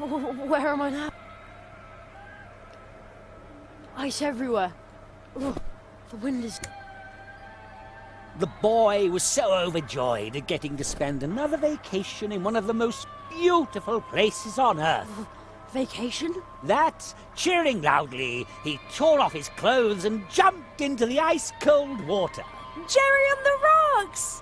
Where am I now? Ice everywhere. The wind is... The boy was so overjoyed at getting to spend another vacation in one of the most beautiful places on Earth. Vacation? That, cheering loudly, he tore off his clothes and jumped into the ice-cold water. Jerry on the rocks!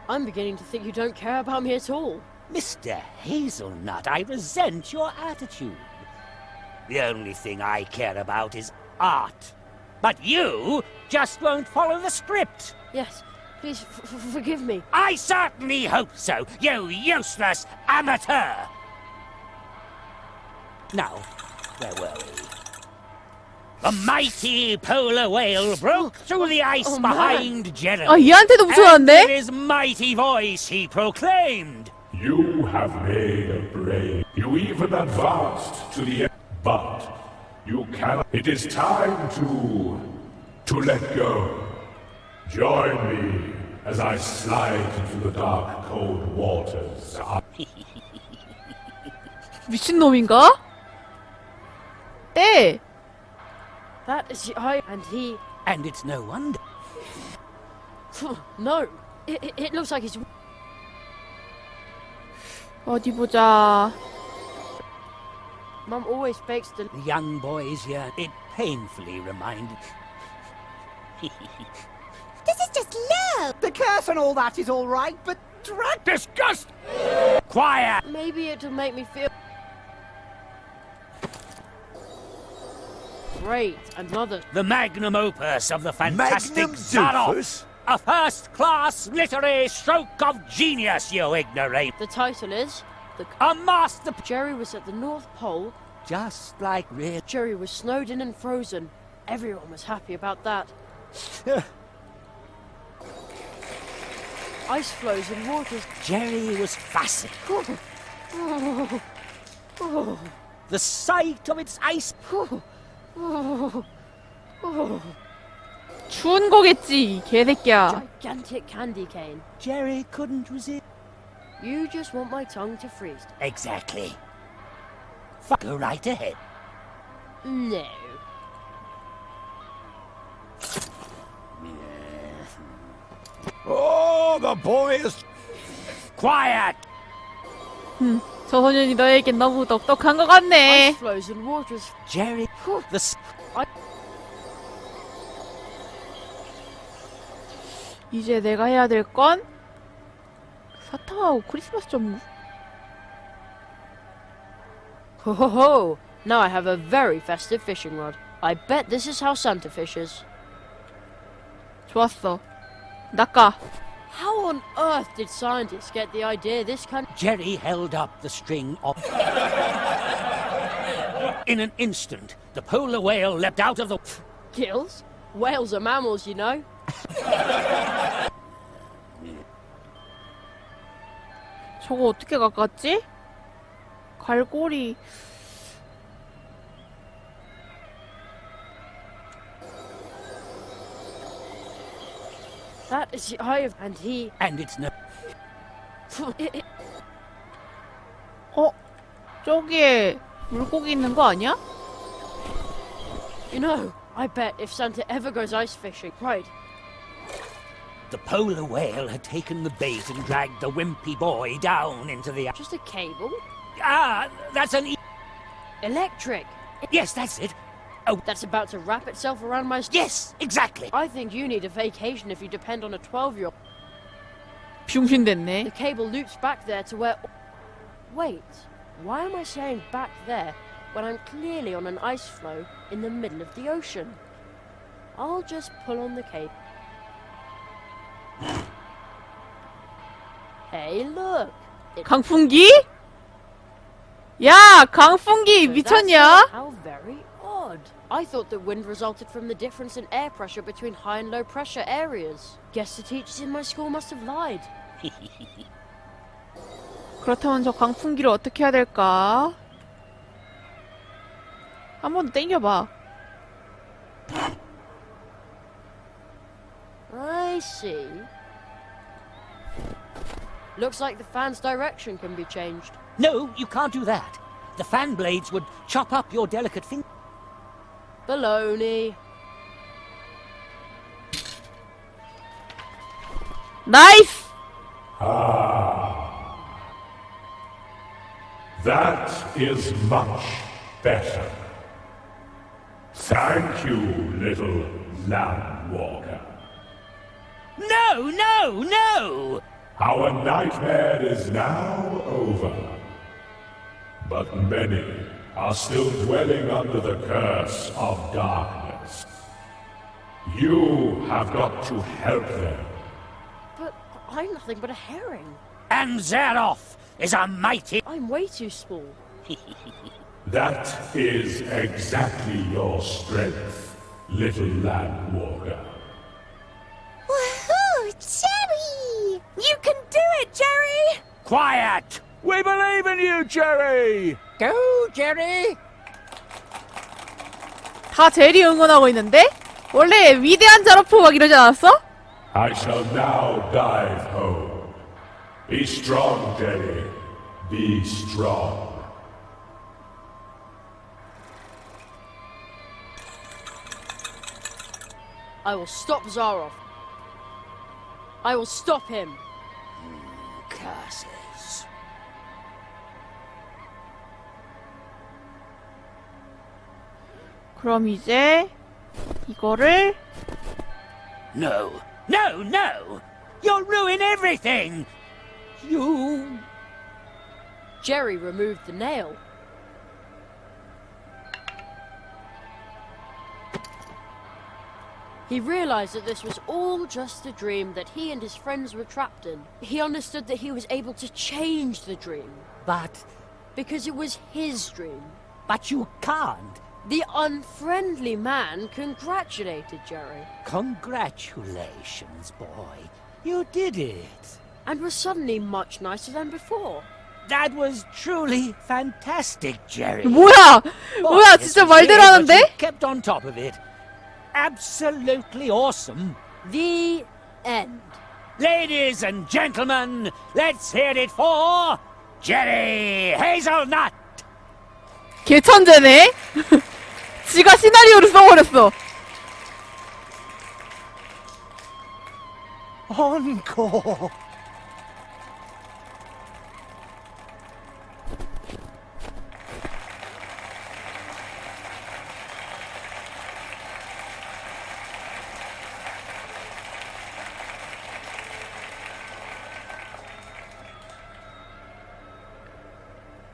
I'm beginning to think you don't care about me at all. Mr. Hazelnut, I resent your attitude. The only thing I care about is art. But you just won't follow the script. Yes, please forgive me. I certainly hope so, you useless amateur! Now, where were we? The mighty polar whale broke through the ice behind Jerry. 아, 얘한테도 And 붙여놨네? in his mighty voice he proclaimed, You have made a brave. You even advanced to the end. But you cannot. It is time to let go. Join me as I slide into the dark, cold waters. 미친놈인가? 네! That is and he... and it's no wonder. No, it looks like he's... 어디 보자. Mum always bakes the... The young boys here, it painfully reminded... This is just low. The curse and all that is all right, but drag... Disgust! Quiet! Maybe it'll make me feel... Great, another... The magnum opus of the fantastic Zaroff! A first-class literary stroke of genius, you ignorant! The title is... A master... Jerry was at the North Pole. Just like real... Jerry was snowed in and frozen. Everyone was happy about that. Ice flows and waters. Jerry was fascinated. The sight of its ice... 추운 거겠지, 이 개새끼야. Gigantic candy cane. Jerry couldn't resist. You just want my tongue to freeze. Exactly. Go right ahead. No. Oh, the boy is. Quiet! 저 소년이 너에겐 너무 똑똑한 것 같네. Ice flows and waters. Jerry, the... 이제 내가 해야 될 건 사탕하고 크리스마스 전무. Ho ho ho! Now I have a very festive fishing rod. I bet this is how Santa fishes. 좋았어. 낚아. How on earth did scientists get the idea this kind... Jerry held up the string of... In an instant, the polar whale leapt out of the... Gills? Whales are mammals, you know. 저거 어떻게 깎았지? 갈고리. That is the eye of... And he... And it's no... 저기에 물고기 있는 거 아니야? You know, I bet if Santa ever goes ice fishing... Right. The polar whale had taken the bait and dragged the wimpy boy down into the... Just a cable? Ah, that's an... Electric! Yes, that's it. Oh, That's about to wrap itself around my... yes, exactly. I think you need a vacation if you depend on a 12-year-old. 병신됐네. The cable loops back there to where... Wait, why am I saying back there when I'm clearly on an ice floe in the middle of the ocean? I'll just pull on the cable. Hey, look! 강풍기? 야, 강풍기 미쳤냐? How very odd. I thought that wind resulted from the difference in air pressure between high and low pressure areas. Guess the teachers in my school must have lied. 그렇다면 저 강풍기를 어떻게 해야 될까? 한 번 더 땡겨봐. I see. Looks like the fan's direction can be changed. No, you can't do that. The fan blades would chop up your delicate finger. Baloney. 나이스! That is much better. Thank you, little lamb walker. No, no, no! Our nightmare is now over. But many are still dwelling under the curse of darkness. You have got to help them. But I'm nothing but a herring. And Zeroth is a mighty... I'm way too small. That is exactly your strength, little land walker. Woohoo! Jerry! You can do it, Jerry! Quiet! We believe in you, Jerry! Go, Jerry! 다 제리 응원하고 있는데? 원래 위대한 자로프 막 이러지 않았어? I shall now dive home. Be strong, Jerry. Be strong. I will stop Zaroff. I will stop him. Curses. 그럼 이제 이거를 No, no, no! You'll ruin everything! You... Jerry removed the nail. He realized that this was all just a dream that he and his friends were trapped in. He understood that he was able to change the dream, But... because it was his dream. but you can't. The unfriendly man congratulated Jerry, Congratulations, boy. You did it. and was suddenly much nicer than before. That was truly fantastic, Jerry. 뭐야! 뭐야, Boy, 진짜 this was 말대로 great, but 하는데? you kept on top of it. Absolutely awesome. The end. Ladies and gentlemen, let's hear it for Jerry Hazelnut. 개천재네? 지가 시나리오를 써버렸어. Encore!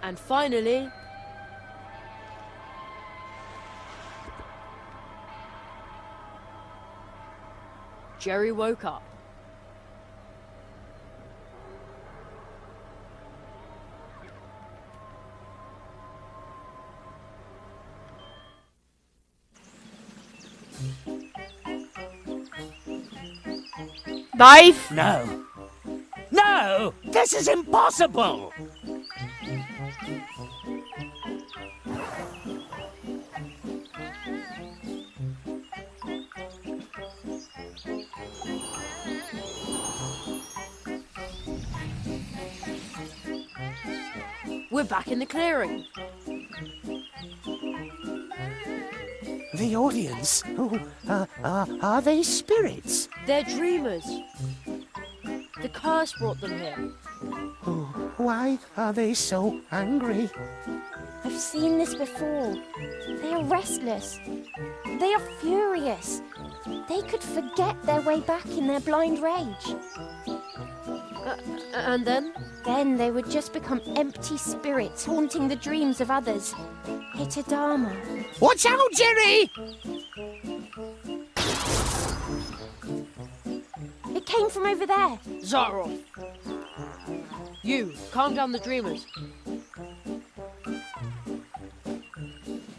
And finally, Jerry woke up. 나이스! No. No! This is impossible! We're back in the clearing. The audience? Oh, are they spirits? They're dreamers. The curse brought them here. Oh, why are they so angry? I've seen this before. They are restless. They are furious. They could forget their way back in their blind rage. And then? Then they would just become empty spirits haunting the dreams of others. Hitadama. Watch out, Jerry! It came from over there. Zaroff. You, calm down the dreamers.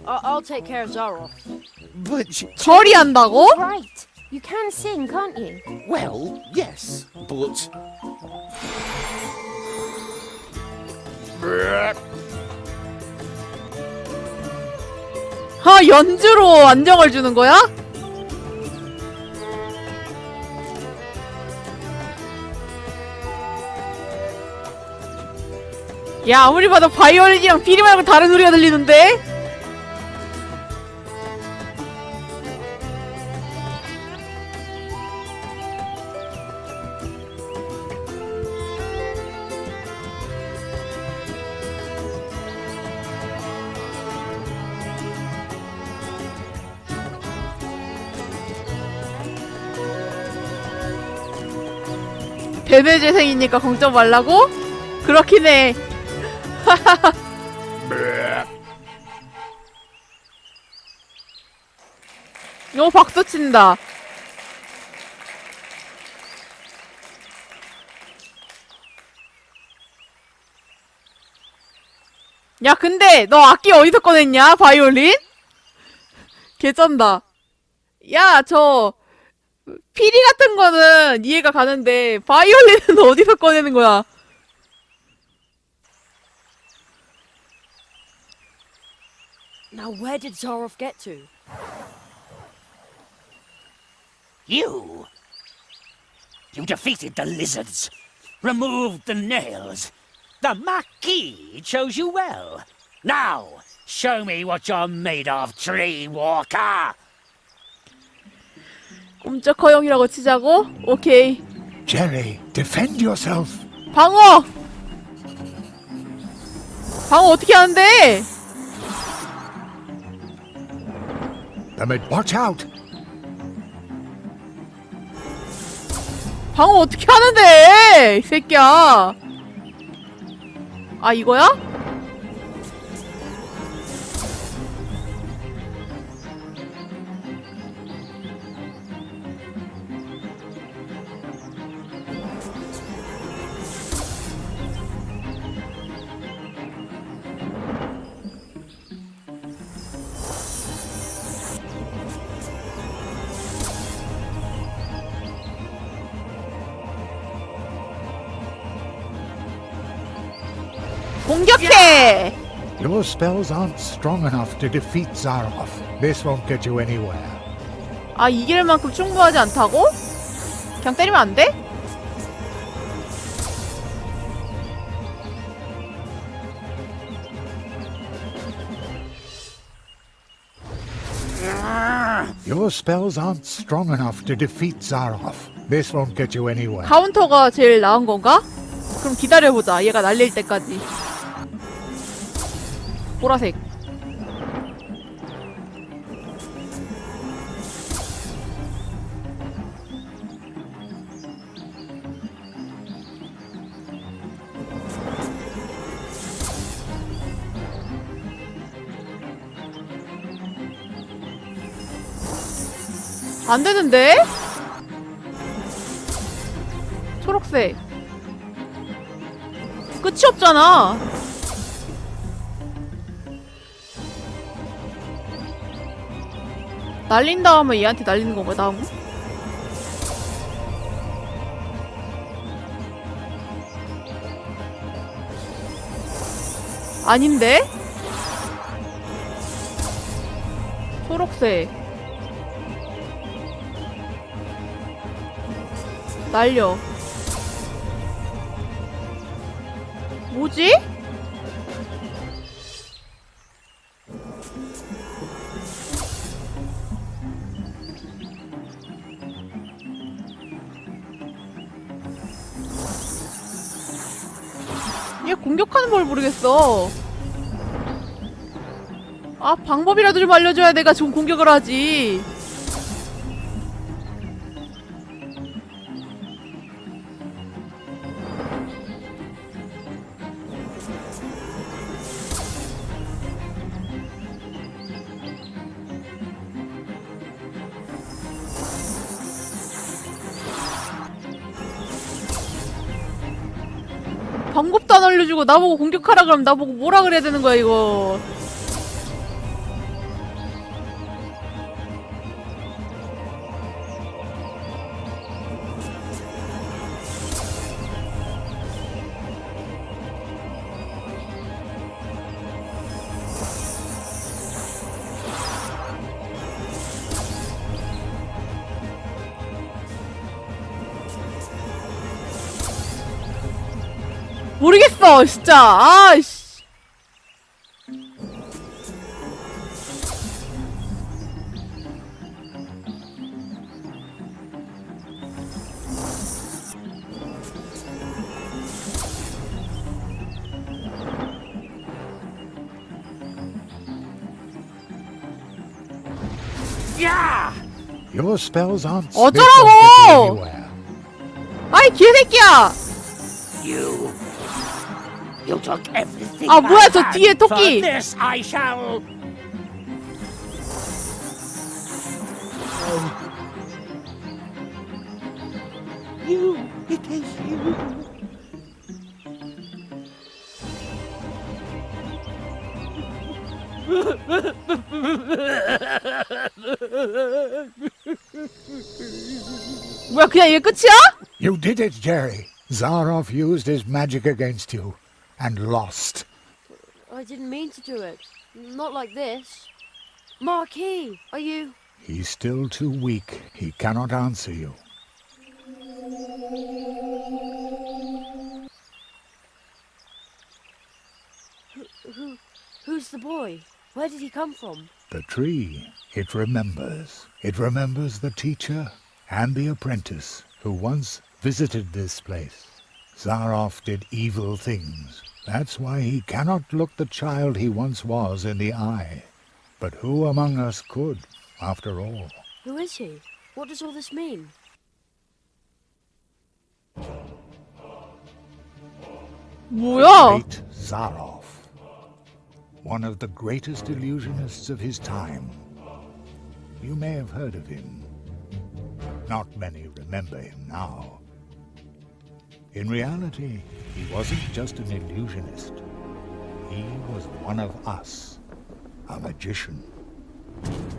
I'll take care of Zaroff. But, 처리한다고? Right. You can sing, can't you? well, yes, but... 아, 연주로 안정을 주는 거야? 야, 아무리 봐도 바이올린이랑 피리 말고 다른 소리가 들리는데? 뱀의 재생이니까 걱정 말라고? 그렇긴 해. 박수 친다. 야, 근데 너 악기 어디서 꺼냈냐? 바이올린? 개쩐다. 야, 저 피리 같은 거는 이해가 가는데 바이올린은 어디서 꺼내는 거야? Now where did Zaroff get to? You defeated the lizards, removed the nails. The Marquis chose you well. Now, show me what you're made of, tree walker. 꼼짝 허용이라고 치자고? 오케이. Jerry, defend yourself. 방어! 방어 어떻게 하는데? Watch out. 방어 어떻게 하는데? 이 새끼야. 아, 이거야? 공격해! Your spells aren't strong enough to defeat Zaroff. This won't get you anywhere. 아, 이길 만큼 충분하지 않다고? 그냥 때리면 안 돼? Your spells aren't strong enough to defeat Zaroff. This won't get you anywhere. 카운터가 제일 나은 건가? 그럼 기다려보자. 얘가 날릴 때까지. 보라색. 안 되는데? 초록색. 끝이 없잖아. 날린 다음에 얘한테 날리는 건가, 다음? 아닌데? 초록색. 날려. 뭐지? 얘 공격하는 걸 모르겠어. 아, 방법이라도 좀 알려줘야 내가 좀 공격을 하지. 방법도 안 알려주고 나보고 공격하라 그러면 나보고 뭐라 그래야 되는 거야, 이거. 모르겠어! 거 진짜. 아이씨. Yeah! Your spells aren't 어쩌라고! smith won't get you anywhere. 아이 개새끼야. You took everything. 아, 뭐야, I 저 had. 뒤에 토끼. For this I shall. You, it is you. 뭐야 그냥 이게 끝이야? You did it, Jerry. Zaroff used his magic against you and lost. I didn't mean to do it. Not like this. Marquis, are you... He's still too weak. He cannot answer you. Who's the boy? Where did he come from? The tree, it remembers. It remembers the teacher and the apprentice who once visited this place. Zaroff did evil things. That's why he cannot look the child he once was in the eye. But who among us could, after all? Who is he? What does all this mean? 뭐야? Great Zaroff, one of the greatest illusionists of his time. You may have heard of him. Not many remember him now. In reality, he wasn't just an illusionist. He was one of us, a magician.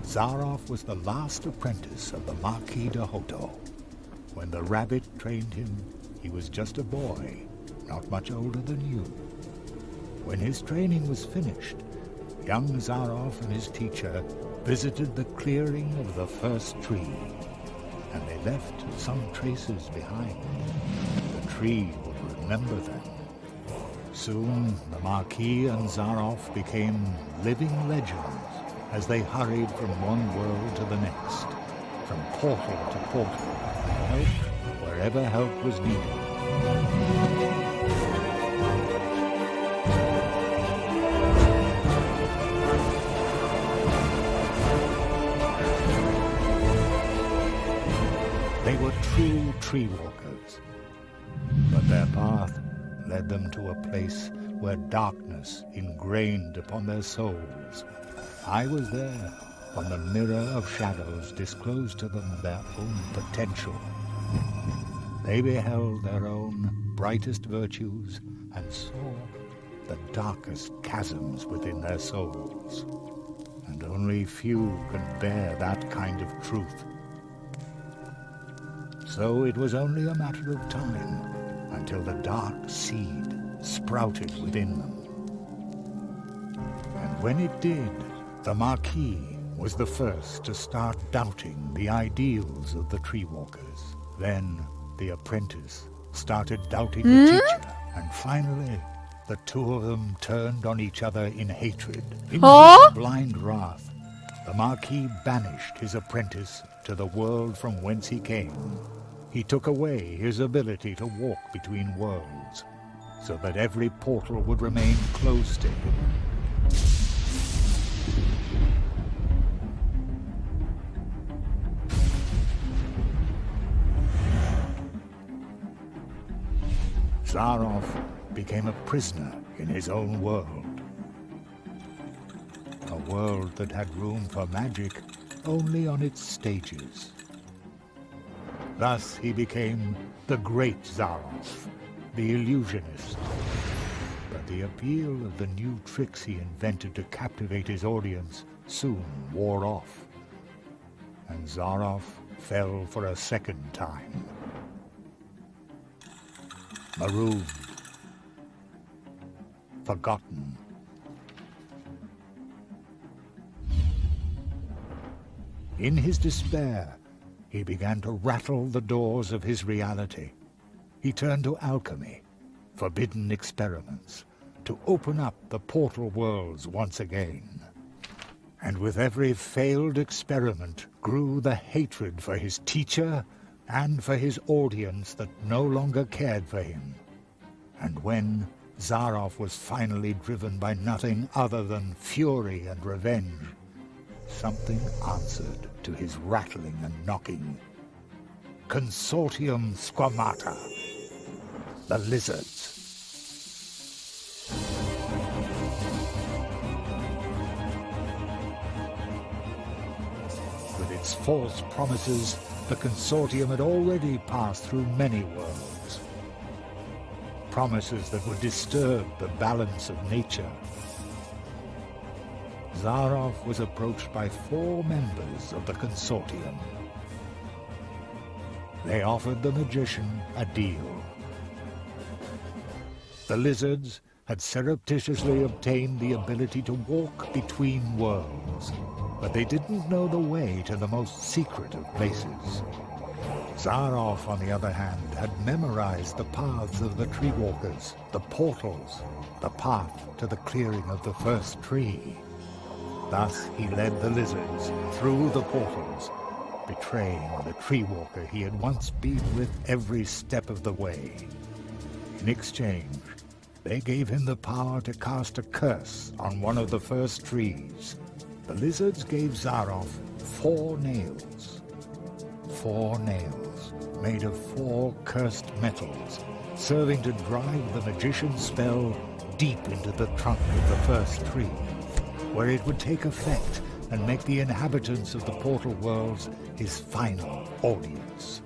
Zaroff was the last apprentice of the Marquis de Hoto. When the rabbit trained him, he was just a boy, not much older than you. When his training was finished, young Zaroff and his teacher visited the clearing of the first tree, and they left some traces behind. The tree would remember them. Soon, the Marquis and Zaroff became living legends as they hurried from one world to the next, from portal to portal, helped wherever help was needed. They were true tree walkers, but their path led them to a place where darkness ingrained upon their souls. I was there when the mirror of shadows disclosed to them their own potential. They beheld their own brightest virtues and saw the darkest chasms within their souls. And only few can bear that kind of truth. So it was only a matter of time until the dark seed sprouted within them. And when it did, the Marquis was the first to start doubting the ideals of the tree walkers. Then the apprentice started doubting the teacher. And finally, the two of them turned on each other in hatred. In blind wrath, the Marquis banished his apprentice to the world from whence he came. He took away his ability to walk between worlds, so that every portal would remain closed to him. Zaroff became a prisoner in his own world. A world that had room for magic only on its stages. Thus he became the Great Zaroff, the illusionist. But the appeal of the new tricks he invented to captivate his audience soon wore off, and Zaroff fell for a second time. Marooned, forgotten. In his despair, he began to rattle the doors of his reality. He turned to alchemy, forbidden experiments, to open up the portal worlds once again. And with every failed experiment grew the hatred for his teacher and for his audience that no longer cared for him. And when Zaroff was finally driven by nothing other than fury and revenge, something answered to his rattling and knocking. Consortium Squamata, the lizards. With its false promises, the Consortium had already passed through many worlds. Promises that would disturb the balance of nature. Zaroff was approached by 4 members of the Consortium. They offered the magician a deal. The lizards had surreptitiously obtained the ability to walk between worlds, but they didn't know the way to the most secret of places. Zaroff, on the other hand, had memorized the paths of the tree walkers, the portals, the path to the clearing of the first tree. Thus he led the lizards through the portals, betraying the tree walker he had once been with every step of the way. In exchange, they gave him the power to cast a curse on one of the first trees. The lizards gave Zaroff 4 nails. 4 nails made of 4 cursed metals, serving to drive the magician's spell deep into the trunk of the first tree, where it would take effect and make the inhabitants of the portal worlds his final audience,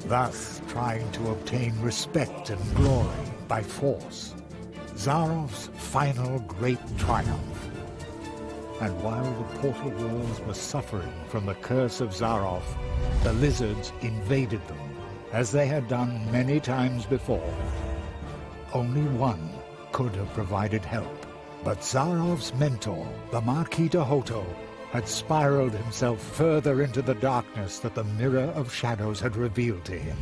thus trying to obtain respect and glory by force. Zaroff's final great triumph. And while the portal worlds were suffering from the curse of Zaroff, the lizards invaded them, as they had done many times before. Only one could have provided help, but Zaroff's mentor, the Marquis de Hoto, had spiraled himself further into the darkness that the Mirror of Shadows had revealed to him.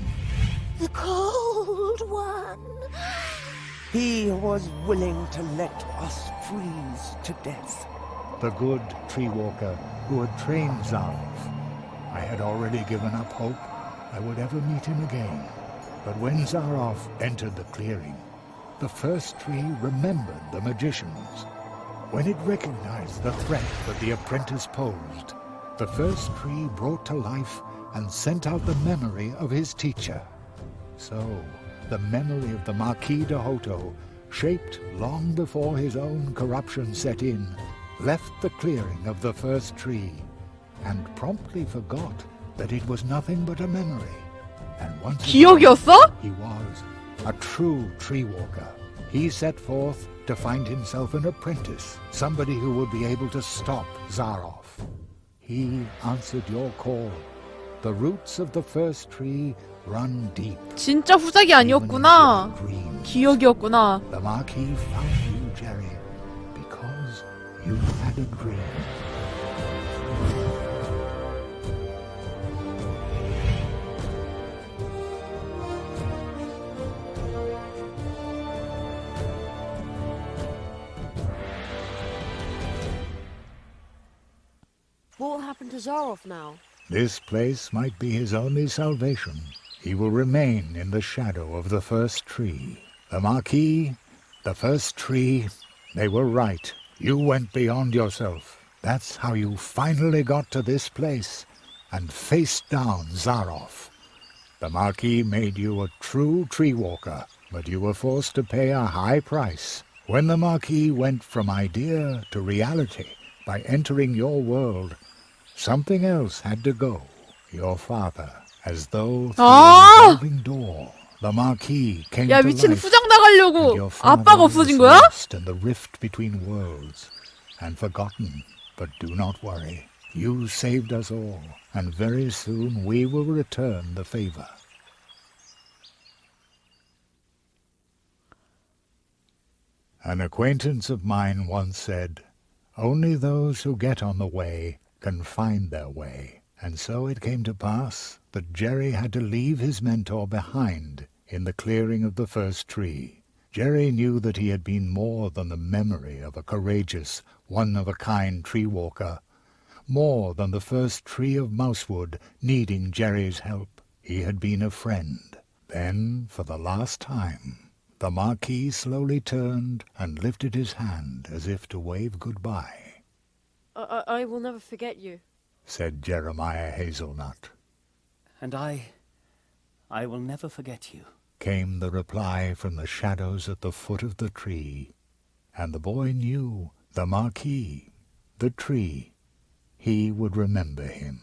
The Cold One. He was willing to let us freeze to death. The good tree walker who had trained Zaroff. I had already given up hope I would ever meet him again. But when Zaroff entered the clearing, the first tree remembered the magicians. When it recognized the threat that the apprentice posed, the first tree brought to life and sent out the memory of his teacher. So, the memory of the Marquis de Hoto, shaped long before his own corruption set in, left the clearing of the first tree, and promptly forgot that it was nothing but a memory. And once 기억이었어? he was a true tree walker. He set forth to find himself an apprentice, somebody who would be able to stop Zaroff. He answered your call. The roots of the first tree run deep. 진짜 후작이 아니었구나. 기억이었구나. The Marquis found you, Jerry, because you had a dream. What will happen to Zaroff now? This place might be his only salvation. He will remain in the shadow of the first tree. The Marquis, the first tree, they were right. You went beyond yourself. That's how you finally got to this place and faced down Zaroff. The Marquis made you a true tree walker, but you were forced to pay a high price. When the Marquis went from idea to reality by entering your world, something else had to go. Your father, as though through a revolving door, the Marquis came 야 to 미친 life. 후장 나가려고 아빠가 없어진 거야? Lost in the rift between worlds and forgotten. But do not worry. You saved us all, and very soon we will return the favor. An acquaintance of mine once said, "Only those who get on the way can find their way." And so it came to pass that Jerry had to leave his mentor behind in the clearing of the first tree. Jerry knew that he had been more than the memory of a courageous, one-of-a-kind tree walker, more than the first tree of mousewood needing Jerry's help. He had been a friend. Then, for the last time, the Marquis slowly turned and lifted his hand as if to wave goodbye. I will never forget you, said Jeremiah Hazelnut. And I will never forget you, came the reply from the shadows at the foot of the tree. And the boy knew the Marquis, the tree. He would remember him.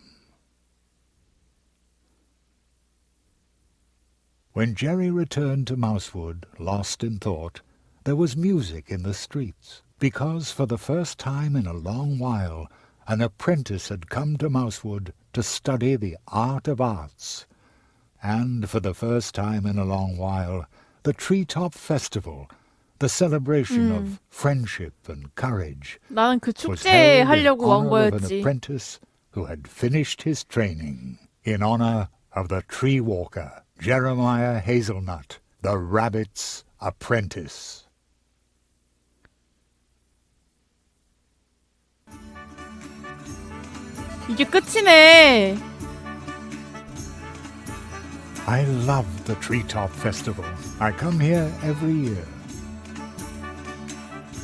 When Jerry returned to Mousewood, lost in thought, there was music in the streets, because for the first time in a long while an apprentice had come to Mousewood to study the art of arts. And for the first time in a long while, the Treetop Festival, the celebration of friendship and courage, 나는 그 was 축제 held in 하려고 온 honor of an 거였지. apprentice who had finished his training, in honor of the tree walker, Jeremiah Hazelnut, the rabbit's apprentice. 이게 끝이네. I love the Treetop Festival. I come here every year.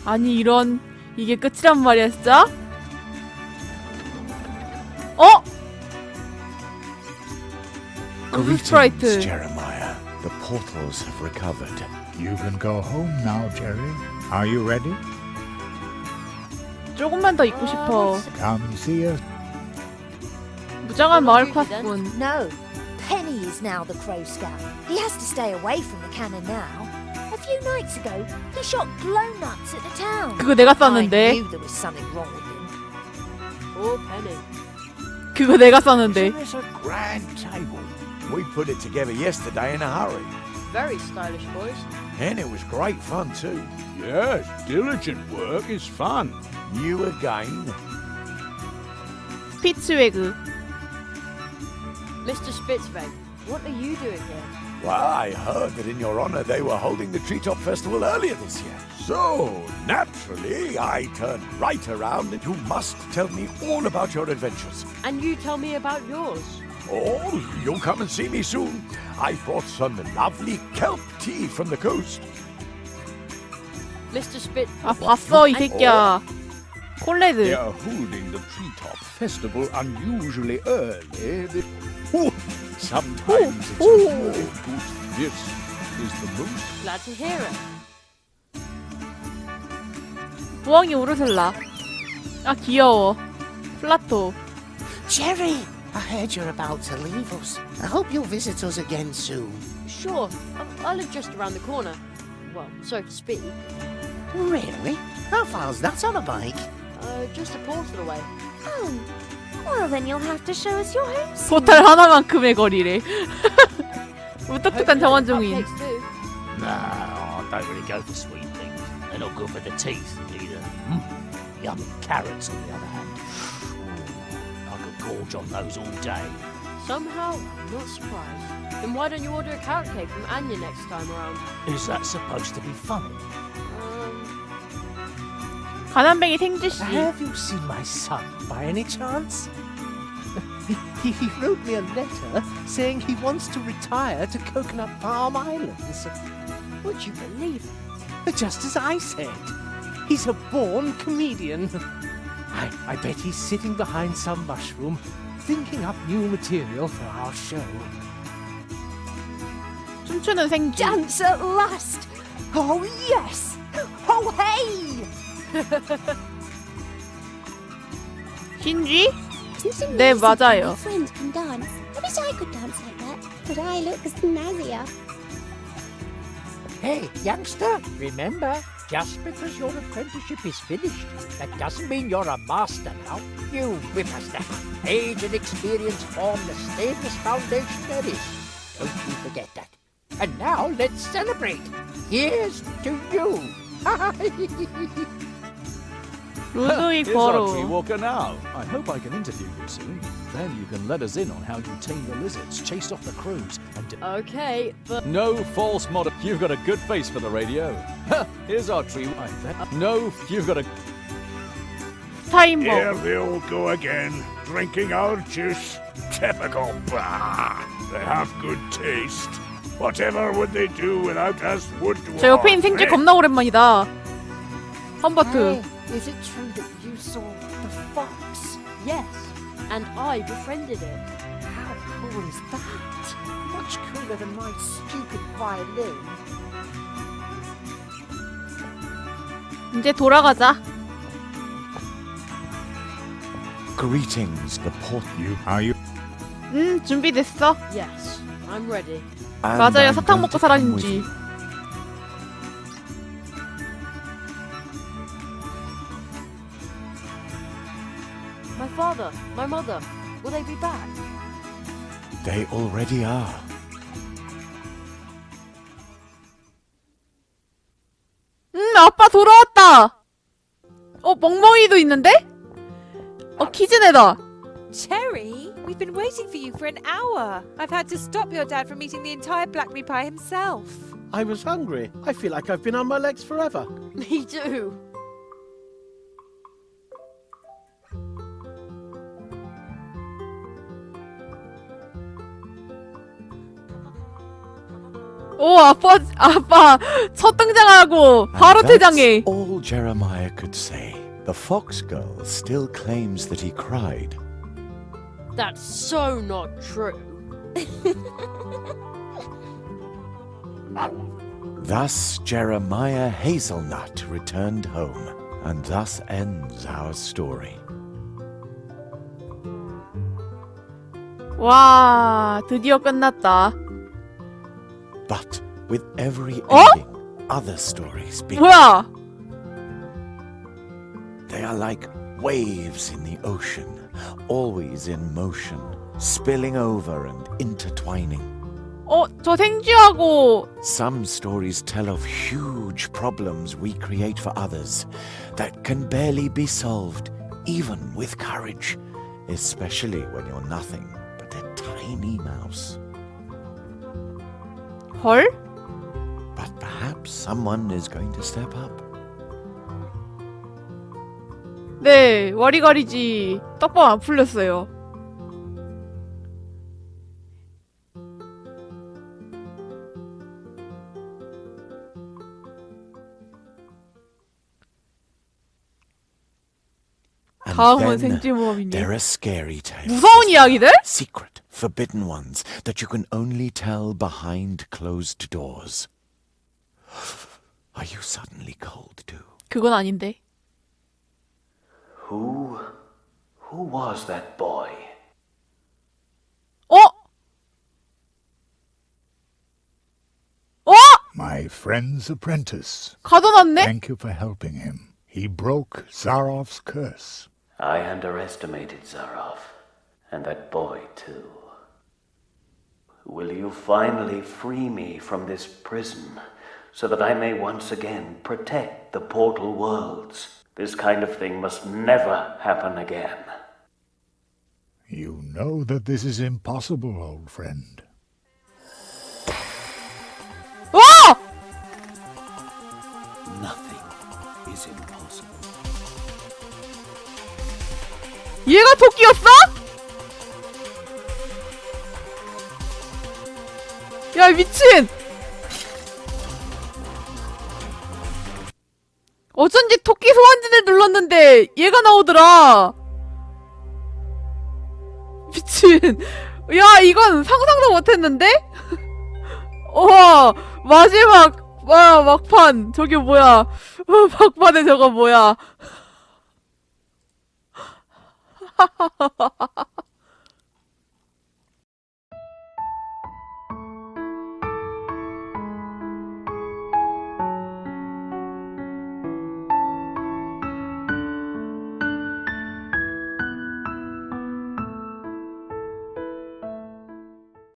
아니 이런 이게 끝이란 말이야 진짜? 어? 스프라이트. Jeremiah. The portals have recovered. You can go home now, Jerry. Are you ready? 조금만 더 있고 싶어. Come see us. 무장한 마을 콱군. No, Penny is now the Crow Scout. He has to stay away from the cannon now. A few nights ago, he shot glownuts at the town. 그거 내가 I 썼는데. knew there was something wrong with him. poor Penny. 그거 내가 썼는데. It's a grand table. We put it together yesterday in a hurry. Very stylish, boys. And it was great fun too. Yes, diligent work is fun. You again. 피츠웨그. Mr. Spitzweg, what are you doing here? Well, I heard that in your honor they were holding the Treetop Festival earlier this year. So, naturally, I turned right around and you must tell me all about your adventures. And you tell me about yours. Oh, you'll come and see me soon. I brought some lovely kelp tea from the coast. Mr. Spitz. 아 봤어 이 새끼야. 콜레드. They are holding the Treetop Festival unusually early. Sometimes it's a really good. This is the most. Glad to hear it. 부엉이 오르셀라. 아 귀여워. 플라토. Jerry, I heard you're about to leave us. I hope you'll visit us again soon. Sure, I live just around the corner. Well, so to speak. Really? How far's that on a bike? Just a portal away. Oh, well then you'll have to show us your home. 포탈 하나만큼의 거리래. 무뚝뚝한 정원종인. Cupcakes too. No, I don't really go for sweet things. They're not good for the teeth, either. Yummy carrots, on the other hand. Ooh, I could gorge on those all day. Somehow, I'm not surprised. Then why don't you order a carrot cake from Anya next time around? Is that supposed to be funny? 가난뱅이 생쥐씨. Have you seen my son by any chance? He wrote me a letter saying he wants to retire to Coconut Palm Islands. Would you believe it? Just as I said. He's a born comedian. I bet he's sitting behind some mushroom thinking up new material for our show. 춤추는 생쥐. Dance at last! Oh yes! Oh hey! 흰쥐? 네 맞아요. My friend can dance. I wish I could dance like that, but I look snazzier. Hey, youngster, remember, just because your apprenticeship is finished, that doesn't mean you're a master now. You whippersnapper. Age and experience form the stablest foundation there is. Don't you forget that. And now let's celebrate. Here's to you. 루드윅 Here's our 버로. tree walker now. I hope I can interview you soon. Then you can let us in on how you tame the lizards, chase off the crows, and Okay, but no false model. You've got a good face for the radio. Here's our tree. No, you've got a. 타임버. Here they all go again, drinking our juice. Typical. Bah. They have good taste. Whatever would they do without us woodworm? 저 옆에 있는 생쥐 겁나 오랜만이다. 험버트. Is it true that you saw the fox? yes, and I befriended it. How cool is that? Much cooler than my stupid violin. 이제 돌아가자. Greetings, the port. Are you? 준비됐어. Yes, I'm ready. 맞아요. 사탕 먹고 사라진지. My father, my mother, will they be back? They already are. 아빠 돌아왔다. 멍멍이도 있는데? 키즈네다. Cherry, we've been waiting for you for an hour. I've had to stop your dad from eating the entire blackberry pie himself. I was hungry. I feel like I've been on my legs forever. Me too. 아빠 첫 등장하고 바로 퇴장해. All Jeremiah could say. The fox girl still claims that he cried. That's so not true. Thus Jeremiah Hazelnut returned home, and thus ends our story. 와, 드디어 끝났다. But with every ending, other stories begin. 뭐야? They are like waves in the ocean, always in motion, spilling over and intertwining. 저 생쥐하고 Some stories tell of huge problems we create for others that can barely be solved, even with courage, especially when you're nothing but a tiny mouse. 헐? But perhaps someone is going to step up. 네, 와리가리지. 떡밥 안 풀렸어요. 다음은 생쥐 모험이니. There are scary tales. 무서운 이야기들? Secret, forbidden ones that you can only tell behind closed doors. Are you suddenly cold too? 그건 아닌데. Who was that boy? My friend's apprentice. 가둬놨네? Thank you for helping him. He broke Zarov's curse. I underestimated Zarov, and that boy too. Will you finally free me from this prison, so that I may once again protect the portal worlds? This kind of thing must never happen again. You know that this is impossible, old friend. Nothing is impossible. 얘가 토끼였어? 야, 미친! 어쩐지 토끼 소환진을 눌렀는데 얘가 나오더라. 미친. 야, 이건 상상도 못했는데? 와, 마지막 막판. 저게 뭐야. 막판에 저거 뭐야.